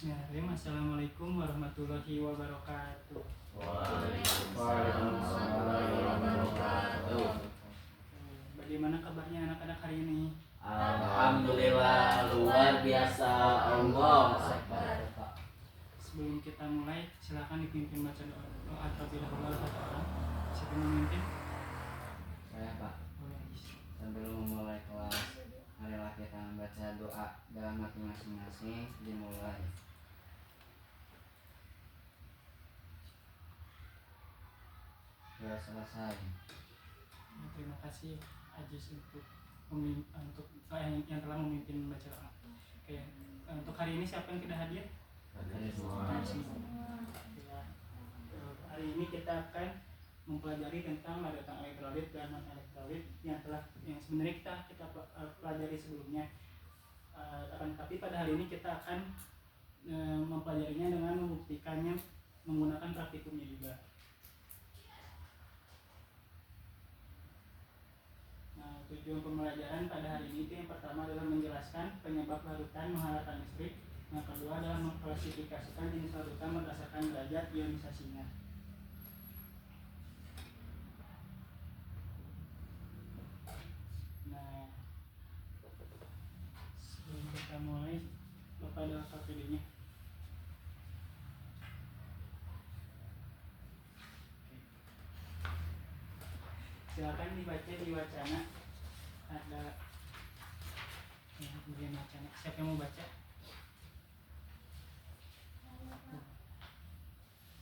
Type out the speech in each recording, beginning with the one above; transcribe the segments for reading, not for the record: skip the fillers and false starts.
Bismillahirrahmanirrahim. Assalamualaikum warahmatullahi wabarakatuh. Waalaikumsalam warahmatullahi wabarakatuh. Bagaimana kabarnya anak-anak hari ini? Alhamdulillah luar biasa. Allah Akbar. Sebelum kita mulai, silakan dipimpin baca doa terlebih dahulu. Siapa yang memimpin? Saya Pak. Sebelum memulai kelas, marilah kita membaca doa dalam hati masing-masing. Dimulai. Sudah selesai. Terima kasih Ajis untuk yang telah memimpin baca doa. Oke, untuk hari ini siapa yang tidak hadir? Ya, hari ini kita akan mempelajari tentang larutan elektrolit dan non elektrolit yang sebenarnya kita pelajari sebelumnya. Tapi pada hari ini kita akan mempelajarinya dengan membuktikannya menggunakan praktikumnya juga. Tujuan pembelajaran pada hari ini itu yang pertama adalah menjelaskan penyebab larutan menghalalkan listrik. Yang kedua adalah mengklasifikasikan jenis larutan berdasarkan derajat ionisasinya. Nah, sebelum kita mulai, Bapak ada KPD-nya. Silakan dibaca di wacana. Ada bagian wacana. Siapa yang mau baca?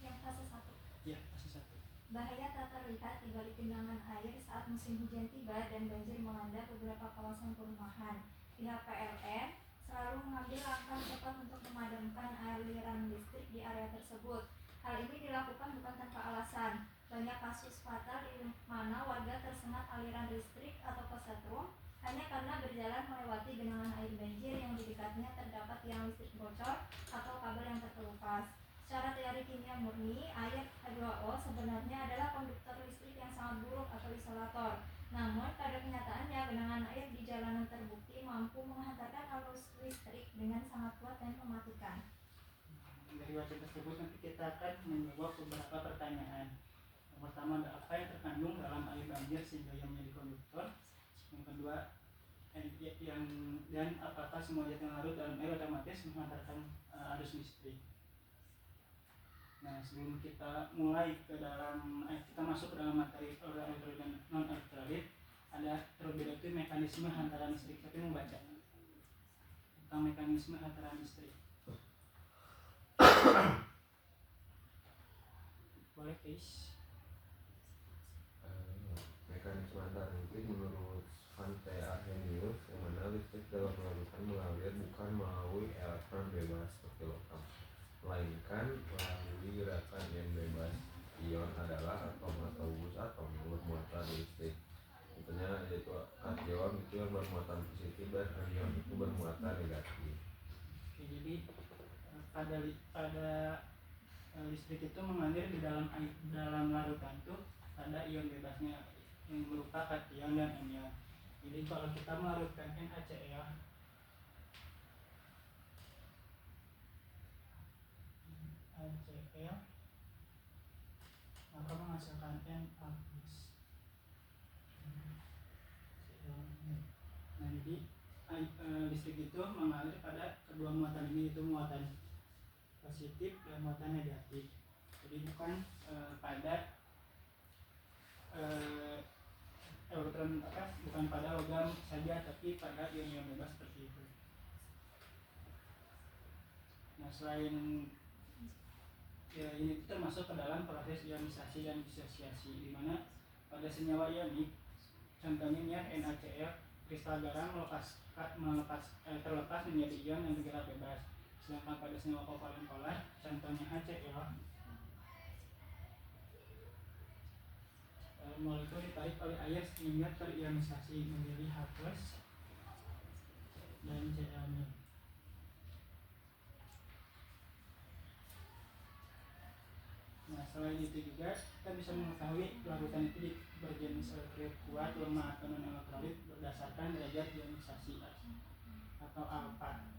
Yang fase 1. Ya, fase 1. Bahaya tak terlihat di balik genangan air saat musim hujan tiba dan banjir melanda beberapa kawasan perumahan. Pihak PLN selalu mengambil langkah cepat untuk memadamkan aliran listrik di area tersebut. Hal ini dilakukan bukan tanpa alasan. Banyak kasus fatal di mana warga tersengat aliran listrik atau kesetrum hanya karena berjalan melewati genangan air banjir yang di dekatnya terdapat tiang listrik bocor atau kabel yang terkelupas. Secara teori kimia murni, air H2O sebenarnya adalah konduktor listrik yang sangat buruk atau isolator. Namun, pada kenyataannya, genangan air di jalanan terbukti mampu menghantarkan arus listrik dengan sangat kuat dan mematikan. Dari wacana tersebut nanti kita akan menjawab beberapa pertanyaan. Yang pertama, ada apa yang terkandung dalam air banjir sehingga ia menjadi konduktor? Yang kedua, dan apakah semua zat yang larut dalam air otomatis menghantarkan arus listrik? Nah, sebelum kita mulai kita masuk ke dalam materi elektrolit dan non elektrolit, ada terlebih dahulu mekanisme hantaran listrik. Tapi membaca tentang mekanisme hantaran listrik. Boleh, guys. Mekanisme hantaran listrik menurut Svante Arrhenius, yang mana listrik dalam larutan mengalir bukan melalui elektron bebas seperti logam, melainkan melalui gerakan ion bebas. Ion adalah atom atau gugus atom yang bermuatan listrik. Contohnya yaitu kation itu yang bermuatan positif dan anion itu bermuatan negatif. Oke, jadi pada listrik itu mengalir di dalam larutan itu ada ion bebasnya yang berupa kation dan anion. Jadi kalau kita melarutkan NaCl maka menghasilkan Na+. Nah, jadi listrik itu mengalir pada kedua muatan ini, itu muatan positif dan muatan negatif. Jadi bukan pada bukan pada logam saja, tapi pada ion-ion bebas seperti itu. Nah, selain ini termasuk ke dalam proses ionisasi dan disosiasi, di mana pada senyawa ionik, contohnya NaCl, kristal garam terlepas menjadi ion yang bergerak bebas. Sedangkan pada senyawa kovalen polar, contohnya HCl, molekul ditarik oleh air sehingga terionisasi menjadi H+ dan Cl-. Nah, selain itu juga kita bisa mengetahui larutan itu berjenis elektrolit kuat, lemah atau non elektrolit berdasarkan derajat ionisasi atau alfa.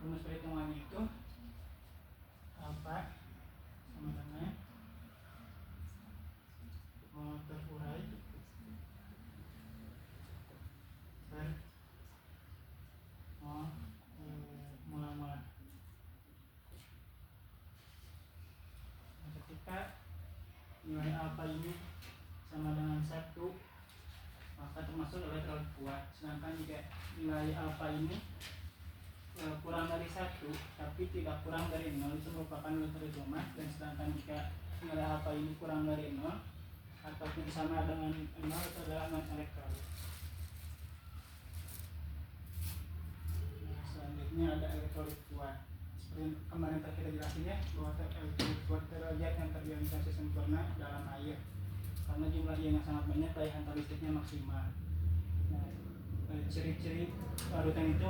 Rumus perhitungan ketika nilai alfa ini sama dengan 1, maka termasuk elektrolit kuat. Sedangkan jika nilai alfa ini kurang dari 1 tapi tidak kurang dari 0, itu merupakan elektrolit lemah. Dan sedangkan jika nilai alfa ini kurang dari 0 ataupun sama dengan 0, itu adalah non elektrolit. Nah, selanjutnya ada elektrolit kuat. Seperti kemarin kita jelasin ya, bahwa elektrolit kuat derajat yang terionisasi sempurna dalam air karena jumlah ion yang sangat banyak, daya hantar listriknya maksimal. Nah, ciri-ciri larutan itu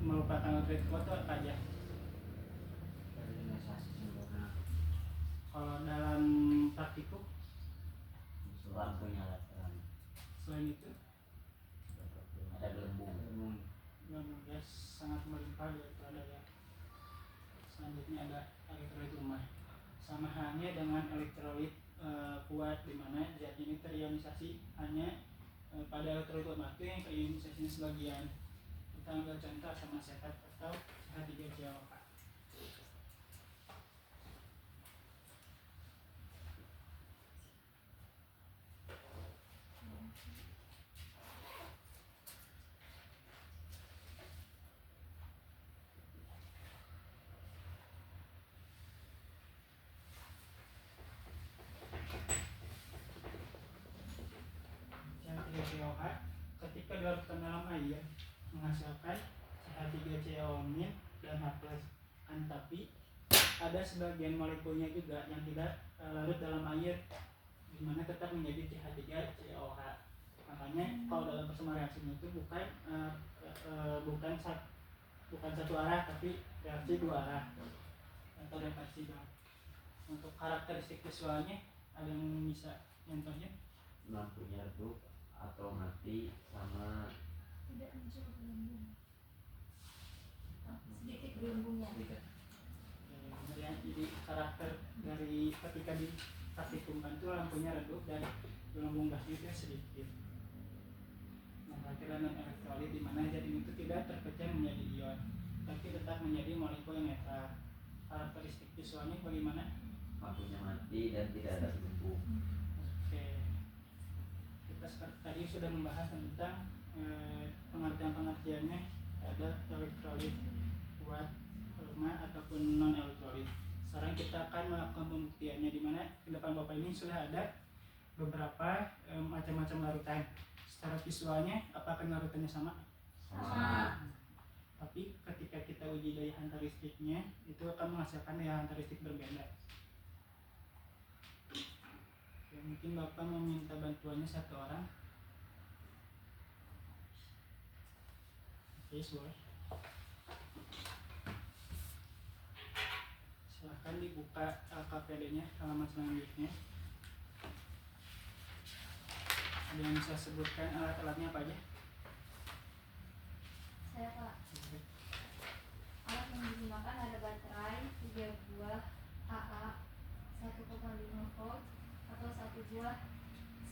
merupakan elektrolit kuat itu apa aja? Terionisasi sempurna. Kalau dalam praktikum lampunya terang, selain itu ada gelembung. gelembung gas sangat melimpah yaitu ada ya. Selanjutnya ada elektrolit lemah. Sama halnya dengan elektrolit kuat, di mana zat ini terionisasi hanya pada elektrolit lemah itu yang terionisasinya sebagian. Kita ambil contoh sama asetat atau CH3COH. CH3COH ketika dilarutkan dalam air menghasilkan CH3CO- dan H+. Tapi ada sebagian molekulnya juga yang tidak larut dalam air, di mana tetap menjadi CH3COH. Makanya kalau dalam persamaan reaksinya itu bukan satu arah tapi reaksi dua arah atau reversibel. Untuk karakteristik visualnya ada yang bisa contohnya? Lampunya redup atau mati sama Tidak muncul gelembung. Sedikit gelembungnya. Kemudian jadi karakter dari ketika dipraktikumkan itu lampunya redup dan gelembung gasnya itu sedikit. Nah, akhirnya non elektrolit di mana zat ini itu tidak terpecah menjadi ion, tapi tetap menjadi molekul yang netral. Karakteristik visualnya bagaimana? lampunya mati dan tidak ada gelembung. Oke, kita seperti tadi sudah membahas tentang pengertian-pengertiannya. Ada elektrolit kuat, lemah ataupun non elektrolit. Sekarang kita akan melakukan pembuktiannya, di mana di depan Bapak ini sudah ada beberapa macam-macam larutan. Secara visualnya apakah larutannya sama? Sama. Tapi ketika kita uji daya hantar listriknya itu akan menghasilkan daya hantar listrik berbeda. Oke, mungkin Bapak meminta bantuannya satu orang. Oke, boleh. Silahkan dibuka KPD-nya halaman selanjutnya. Ada yang bisa sebutkan alat-alatnya apa aja? Saya Pak. Alat yang digunakan ada baterai 3 buah AA 1,5 volt atau 1 buah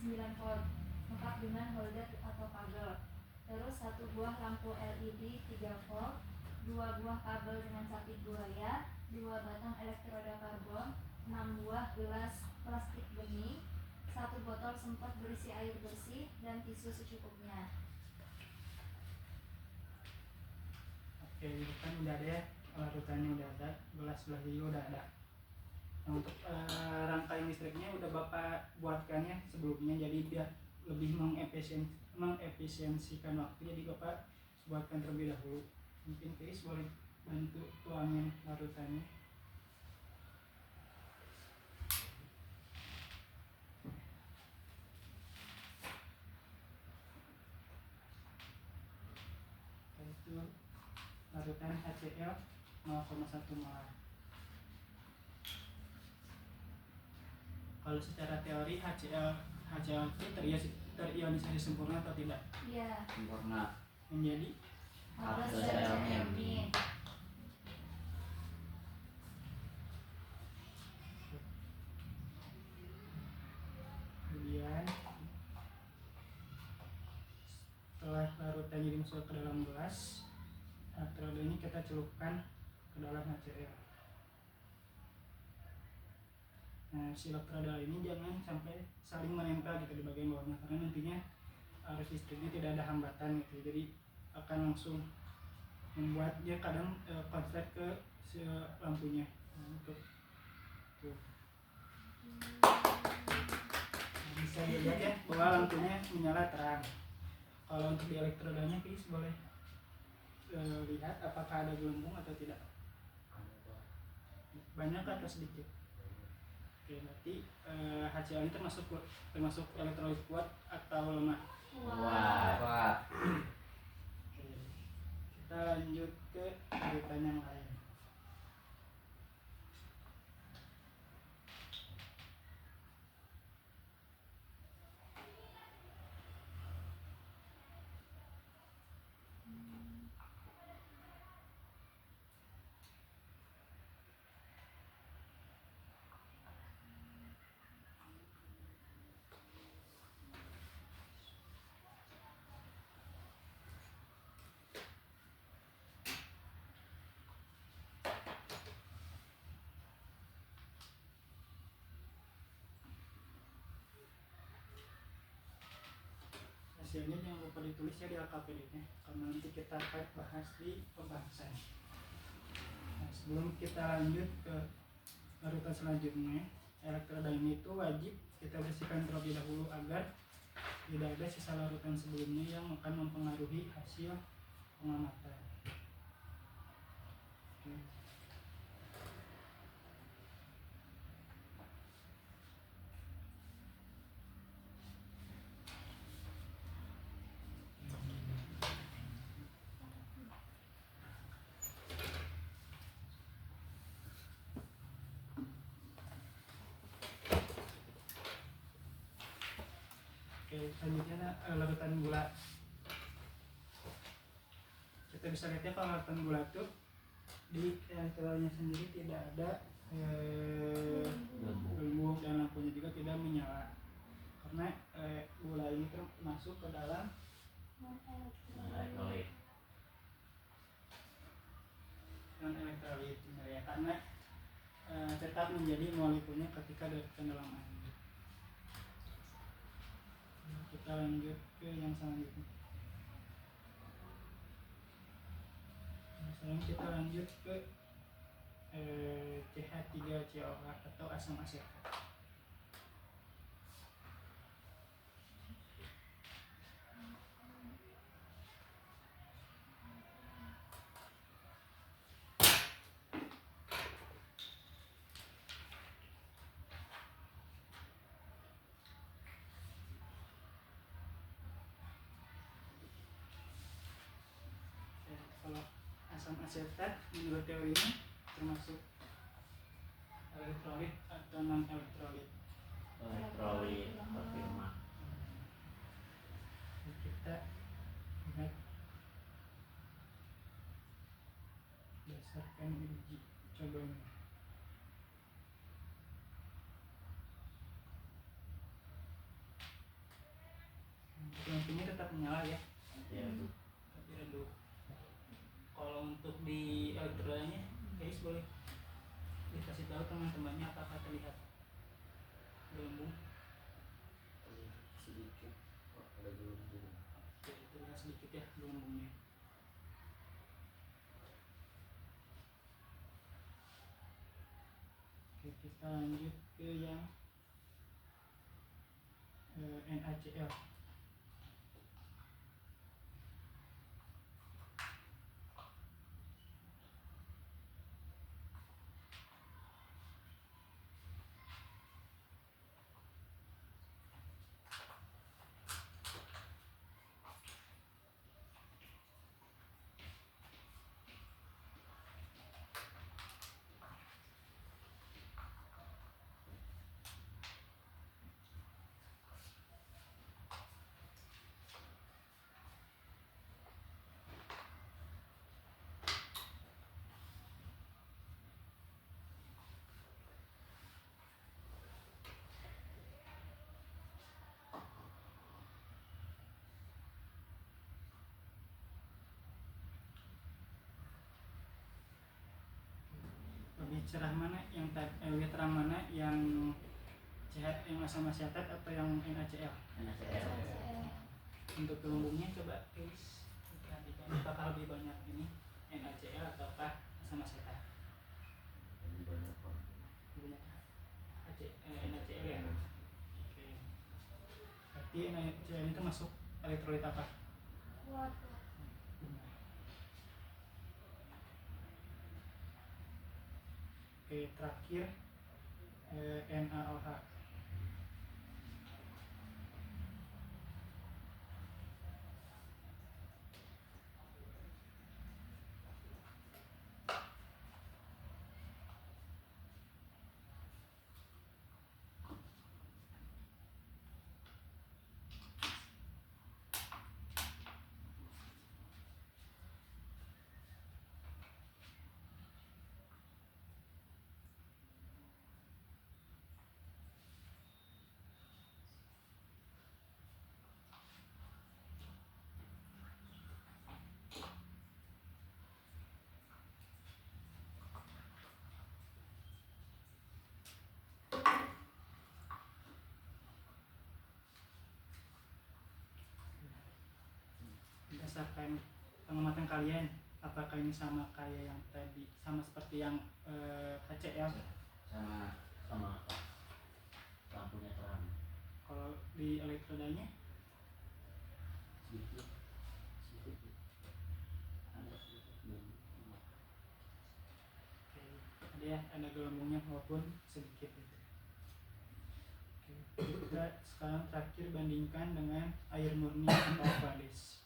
9 volt lengkap dengan holder atau kabel. Terus 1 buah lampu LED 3 volt, 2 buah kabel dengan sapit buaya, 2 batang elektroda karbon, 6 buah gelas plastik bening, 1 botol semprot berisi air bersih, dan tisu secukupnya. Oke, kan udah ada ya, larutannya udah ada, gelas-gelas juga udah ada. Nah, untuk rangkaian listriknya udah Bapak buatkan ya sebelumnya, jadi biar lebih mengefisiensikan waktu, jadi Bapak buatkan terlebih dahulu. Mungkin Chris boleh bantu tuangin larutannya. Itu larutan HCl 0,1 molar. Kalau secara teori HCl itu terionisasi sempurna atau tidak? Iya. Sempurna. Menjadi HCl-nya. kemudian setelah larutannya dimasukkan ke dalam gelas, elektroda ini kita celupkan ke dalam HCl. Nah, si elektroda ini jangan sampai saling menempel gitu di bagian bawahnya, karena nantinya arus listriknya tidak ada hambatan gitu, jadi akan langsung membuat dia kadang konslet ke si lampunya. Nah, untuk tuh. Nah, bisa dilihat ya bahwa lampunya menyala terang. Kalau untuk di elektrodanya guys boleh lihat apakah ada gelembung atau tidak, banyak atau sedikit. Oke, berarti HCl ini termasuk elektrolit kuat atau lemah. Wah. Oke, kita lanjut ke urutan yang lain. Hasilnya jangan lupa ditulis ya di LKPD-nya, karena nanti kita akan bahas di pembahasan. Nah, sebelum kita lanjut ke urutan selanjutnya, elektroda ini itu wajib kita bersihkan terlebih dahulu agar tidak ada sisa larutan sebelumnya yang akan mempengaruhi hasil pengamatan. Oke. Oke, selanjutnya larutan gula. Kita bisa lihat ya kalau larutan gula itu di elektrodanya sendiri tidak ada gelembung dan lampunya juga tidak menyala, karena gula ini masuk ke dalam elektrolit. non elektrolit ya, karena tetap menjadi molekulnya ketika diletakkan dalam air. Kita lanjut ke yang selanjutnya. Sekarang kita lanjut ke CH3COH atau asam asetat. Kalau asam asetat menurut teorinya termasuk elektrolit atau non elektrolit. Elektrolit perfirma. Kita lihat berdasarkan uji cobanya. Untuk lampunya tetap menyala ya, Ya, tapi redup. Kalau untuk di elektrodanya, guys boleh dikasih tahu teman-temannya apakah terlihat gelembung. sedikit. ada gelembung. Oke, terlihat sedikit ya gelembungnya. Oke, kita lanjut ke yang NaCl. cerah mana yang lebih terang mana yang yang asam asetat atau yang NaCl? NaCl. Untuk gelembungnya coba guys perhatikan apakah lebih banyak ini NaCl ataukah asam asetat? Lebih banyak Pak. Lebih banyak NaCl ya. Oke. Berarti NaCl itu masuk elektrolit apa? Kuat. Oke, terakhir NaOH. Berdasarkan pengamatan kalian, apakah ini sama kayak yang tadi, sama seperti yang HCl? Sama apa? Lampunya terang. Kalau di elektrodanya Sedikit. Ada sedikit belum. ada ya, ada gelembungnya walaupun sedikit gitu. Oke, kita sekarang terakhir bandingkan dengan air murni atau aqueous.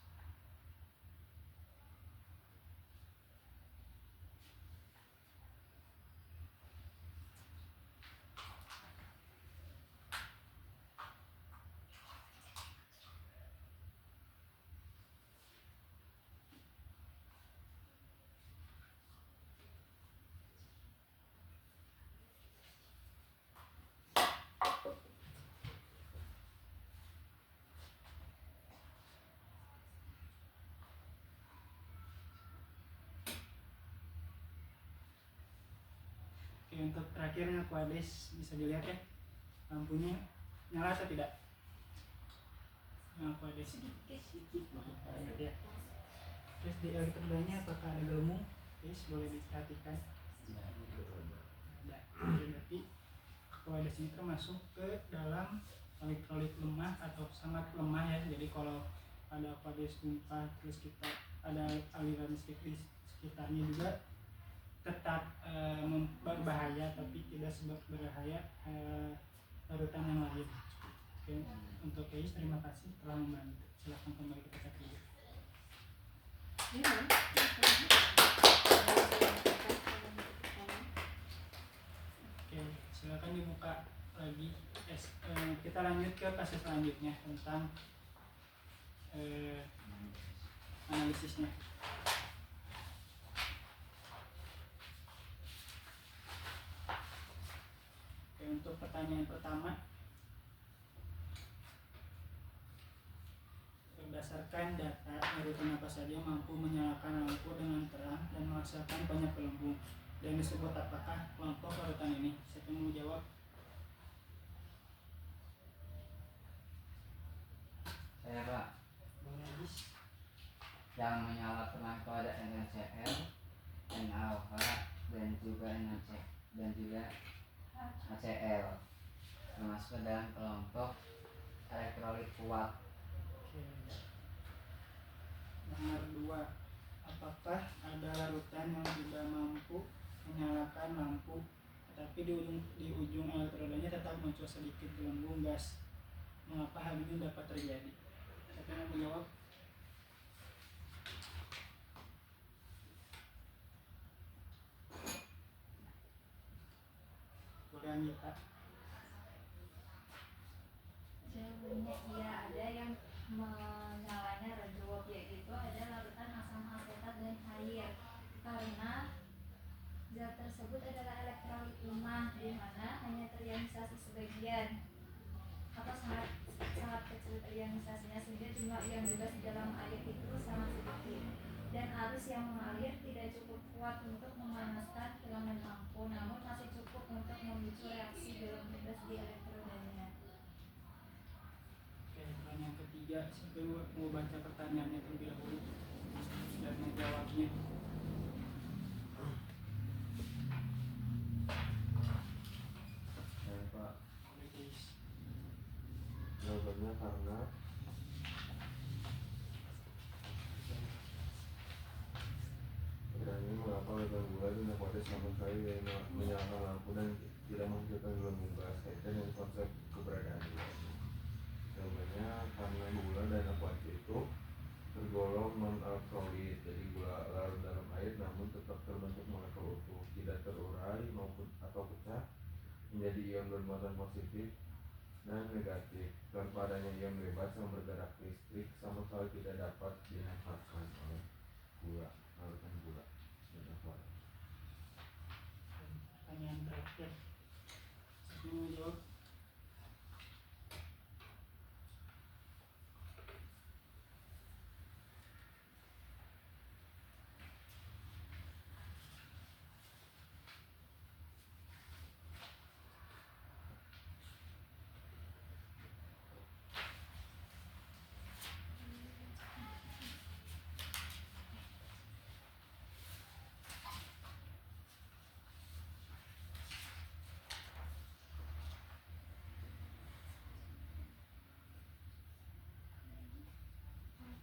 Oke, untuk terakhirnya aqueous bisa dilihat ya lampunya nyala atau tidak? Yang aqueous Sedikit banget. ya. Terus di elektrodanya apakah ada gelembung? Guys, boleh diperhatikan. Ada. Berarti aqueous ini termasuk ke dalam elektrolit lemah atau sangat lemah ya. Jadi kalau ada aqueous tumpah terus kita ada aliran listrik di sekitarnya juga tetap berbahaya, tapi tidak seberbahaya larutan yang lain. Oke, untuk guys terima kasih telah membantu. Silakan kembali ke tempat dulu. Oke, silakan dibuka lagi. Kita lanjut ke fase selanjutnya tentang analisisnya. Oke, untuk pertanyaan pertama, berdasarkan data larutan apa saja mampu menyalakan lampu dengan terang dan menghasilkan banyak gelembung dan disebut apakah kelompok larutan ini? Siapa yang mau jawab? Saya Pak, Boleh habis. yang menyala terang itu ada NaCl, NaOH, dan juga HCl, termasuk dalam kelompok elektrolit kuat. Oke. Nomor 2, apakah ada larutan yang tidak mampu menyalakan lampu tetapi di ujung elektrodanya tetap muncul sedikit gelembung gas? Mengapa hal ini dapat terjadi? Siapa yang mau menjawab? Boleh Anggita. Jawabannya iya, ada yang menyalanya redup, yaitu ada larutan asam asetat dan air, karena zat tersebut adalah elektrolit lemah di mana hanya terionisasi sebagian atau sangat kecil terionisasinya, sehingga jumlah ion bebas di dalam air itu sangat sedikit dan arus yang mengalir tidak cukup kuat kuat untuk memanaskan filament lampu, namun masih cukup untuk memicu reaksi belum bebas di elektrodanya. Oke, pertanyaan ketiga, siapa yang mau baca pertanyaannya terlebih dahulu dan menjawabnya? Saya Pak, Oke, guys. jawabannya karena berani mengapa logam gula tidak pada sama sekali yang menyalakan lampu dan tidak menghasilkan gelombang bebas kaitan dengan konsep keberadaan gula. Jawabannya karena gula dan aquati itu tergolong non alkaloid, jadi gula larut dalam air namun tetap terbentuk molekul utuh, tidak terurai maupun atau pecah menjadi ion bermuatan positif dan negatif. Tanpa adanya ion bebas yang bergerak listrik sama sekali tidak dapat dimanfaatkan oleh gula, larutan gula dan aquati. Pertanyaan terakhir, siapa yang mau jawab?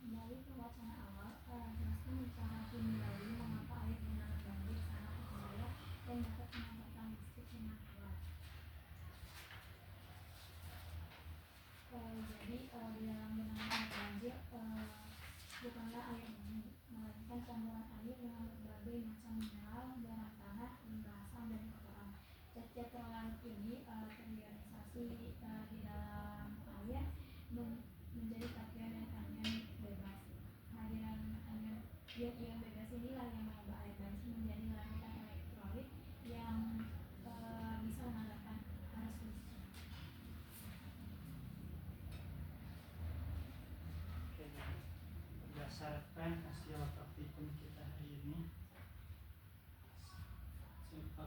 Kembali ke wacana awal, jelaskan secara kimiawi mengapa air genangan banjir sangat berbahaya dan dapat mengantarkan listrik dengan kuat. Jadi di dalam genangan air banjir bukanlah air murni, melainkan campuran air dengan berbagai macam mineral, barang tanah, limbah asam dan kotoran. Zat-zat terlarut ini terionisasi di dalam air menjadi kation dan anion bebas. Kehadiran ion bebas inilah yang mengubah air banjir menjadi larutan elektrolit yang bisa mengandalkan arus listrik. Oke, berdasarkan hasil praktikum kita hari ini, siapa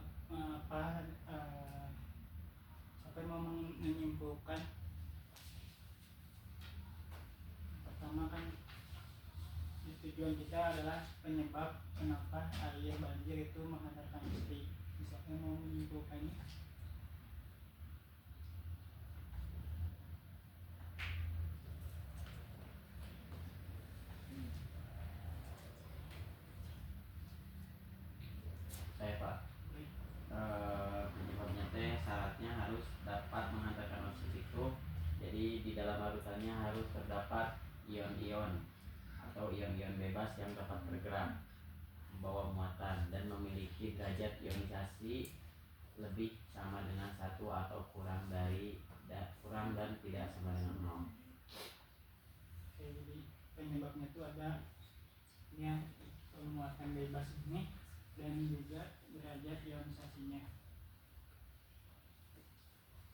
yang mau menyimpulkan? Pertama kan tujuan kita adalah penyebab kenapa air banjir itu menghantarkan listrik. Siapa yang mau menyimpulkannya? Saya Pak, penyebabnya teh syaratnya harus dapat menghantarkan listrik itu. Jadi di dalam larutannya harus terdapat ion-ion atau ion-ion bebas yang dapat bergerak, membawa muatan dan memiliki derajat ionisasi lebih sama dengan 1 atau kurang dan tidak sama dengan 0. Oke, jadi penyebabnya itu ada muatan bebas ini dan juga derajat ionisasinya.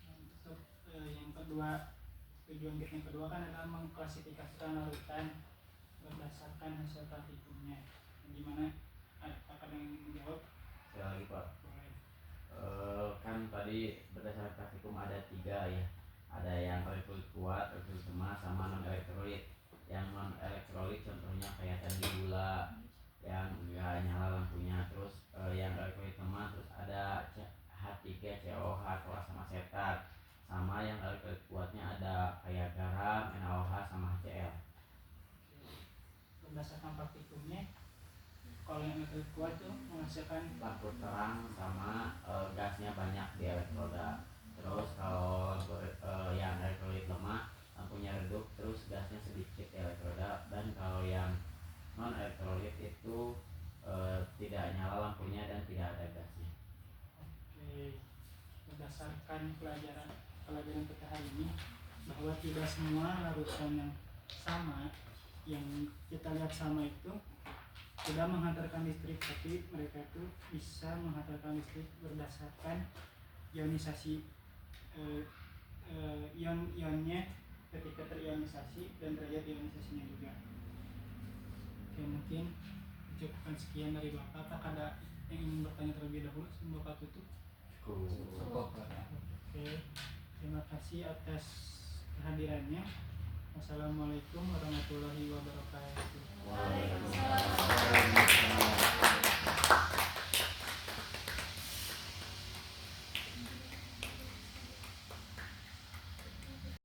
Untuk yang kedua, tujuan kita yang kedua kan adalah mengklasifikasikan larutan berdasarkan hasil praktikumnya. Gimana? Akan yang menjawab? Sekali lagi Pak, Boleh. kan tadi berdasarkan praktikum ada 3 ya. Ada yang elektrolit kuat, elektrolit lemah, sama non elektrolit. Yang non elektrolit contohnya kayak tadi gula yang enggak nyala lampunya. Terus yang elektrolit lemah terus ada H3 COH atau asam asetat. Sama yang elektrolit kuatnya ada kayak garam, NaOH sama HCl. Berdasarkan praktikumnya, kalau yang elektrolit kuat tuh menghasilkan Lampu terang sama gasnya banyak di elektroda. Terus kalau yang elektrolit lemah lampunya redup terus gasnya sedikit di elektroda. Dan kalau yang non elektrolit itu tidak nyala lampunya dan tidak ada gasnya. Oke, berdasarkan pelajaran kita hari ini, bahwa tidak semua larutan yang sama yang kita lihat sama itu tidak menghantarkan listrik, tapi mereka itu bisa menghantarkan listrik berdasarkan ionisasi ion-ionnya ketika terionisasi dan derajat ionisasinya juga. Oke, mungkin cukupkan sekian dari Bapak. Apakah ada yang ingin bertanya terlebih dahulu sebelum Bapak tutup? Cukup. Oke, terima kasih atas kehadirannya. Wassalamualaikum warahmatullahi wabarakatuh. Waalaikumsalam